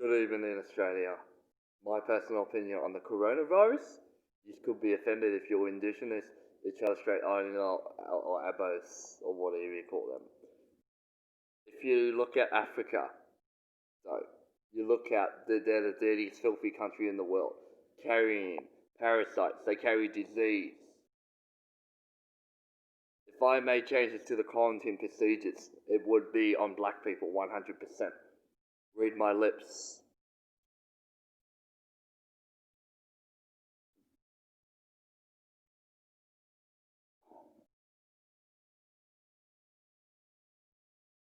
Not even in Australia. My personal opinion on the coronavirus, you could be offended if you're Indigenous, the Torres Strait Islander or Abos, or whatever you call them. If you look at Africa, so you look at, they're the dirtiest, filthy country in the world, carrying parasites, they carry disease. If I made changes to the quarantine procedures, it would be on black people, 100%. Read my lips.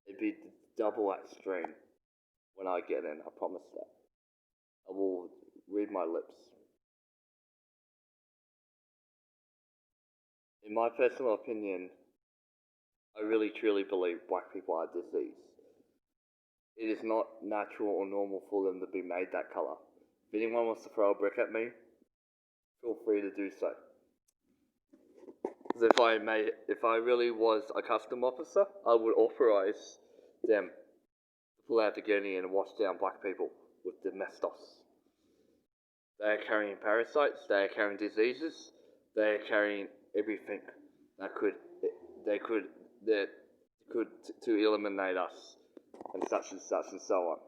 It'd be double extreme when I get in, I promise that. I will read my lips. In my personal opinion, I really truly believe black people are diseased. It is not natural or normal for them to be made that colour. If anyone wants to throw a brick at me, feel free to do so. Because if I really was a custom officer, I would authorise them to pull out the gurney and wash down black people with domestos. They are carrying parasites, they are carrying diseases, they are carrying everything that could to eliminate us, and such and so on.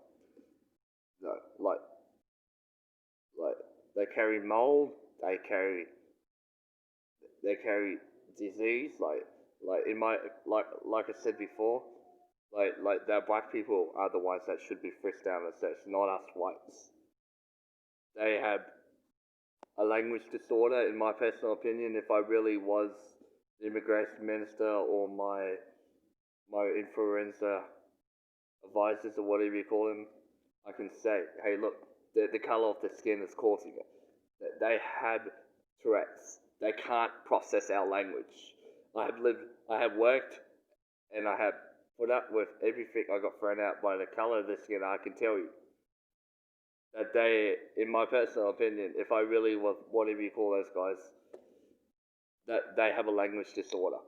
No, like they carry mold, they carry disease, like I said before, like that black people are the ones that should be frisked down and searched, not us whites. They have a language disorder, in my personal opinion. If I really was the immigration minister or my influenza advisors or whatever you call them, I can say, hey look, the colour of the skin is causing it. They have Tourette's. They can't process our language. I have worked, and I have put up with everything I got thrown out by the colour of the skin. I can tell you that they, in my personal opinion, if I really was whatever you call those guys, that they have a language disorder.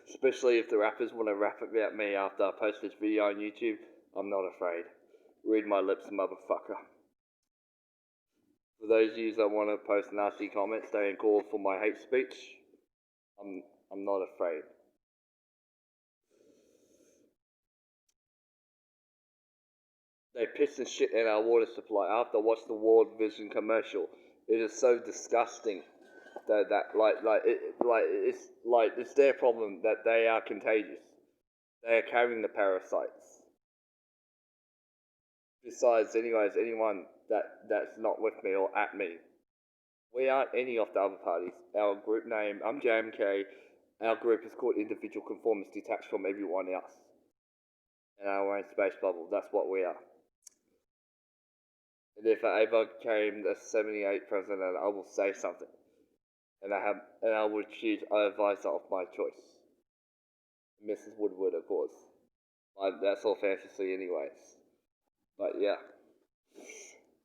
Especially if the rappers want to rap about me after I post this video on YouTube, I'm not afraid. Read my lips, motherfucker. For those of you that want to post nasty comments, they call for my hate speech. I'm not afraid. They piss and shit in our water supply. After I watched the World Vision commercial, it is so disgusting it's their problem that they are contagious. They are carrying the parasites. Besides, anyone that's not with me or at me, we aren't any of the other parties. Our group name, I'm JMK. Our group is called Individual Conformance, detached from everyone else. In our own space bubble, that's what we are. And if I ever became the 78th president, I will say something. And I would choose an advisor of my choice. Mrs. Woodward, of course. That's all fantasy anyways. But yeah.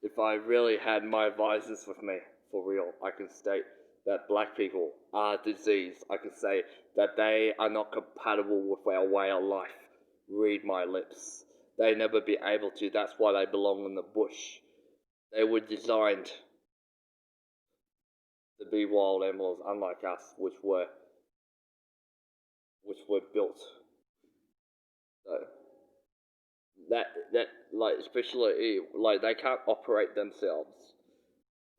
If I really had my advisors with me, for real, I can state that black people are diseased. I can say that they are not compatible with our way of life. Read my lips. They never be able to. That's why they belong in the bush. They were designed to be wild animals, unlike us, which were built. So that especially they can't operate themselves.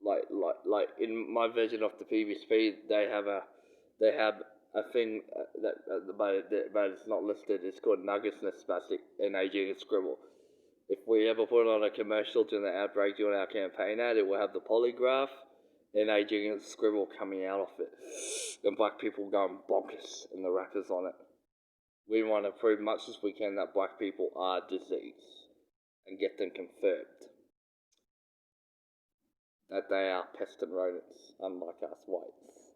Like in my version of the PVSP, they have a thing but it's not listed. It's called nuggetness spastic and aging and scribble. If we ever put on a commercial during the outbreak during our campaign ad, it will have the polygraph and aging and scribble coming out of it, and black people going bonkers and the rappers on it. We want to prove much as we can that black people are diseased and get them confirmed that they are pest and rodents, unlike us whites.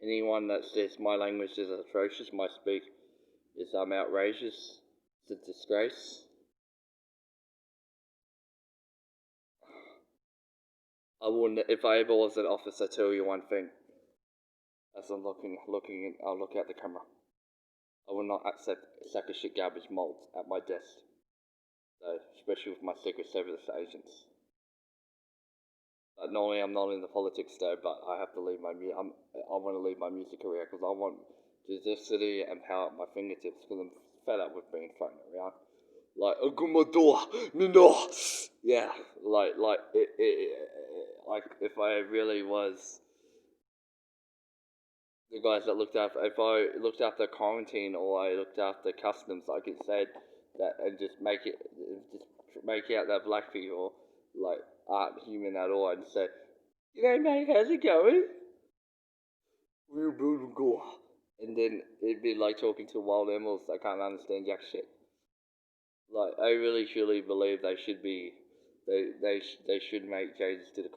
Anyone that says my language is atrocious, my speak is outrageous, it's a disgrace, I wouldn't. If I ever was an officer, tell you one thing. As I'm looking, I'll look at the camera. I will not accept a sack of shit garbage malt at my desk. So, especially with my Secret Service agents. Normally I'm not in the politics though, but I have to leave I want to leave my music career because I want diversity and power at my fingertips because I'm fed up with being thrown around. Like, open my door, no. Yeah, like like if I really was the guys that looked after, if I looked after quarantine or I looked after customs, I could say that and just make out that black people like aren't human at all and say, mate, how's it going? We're building go. And then it'd be like talking to wild animals that can't understand jack shit. Like I really truly believe they should be, they should make changes to the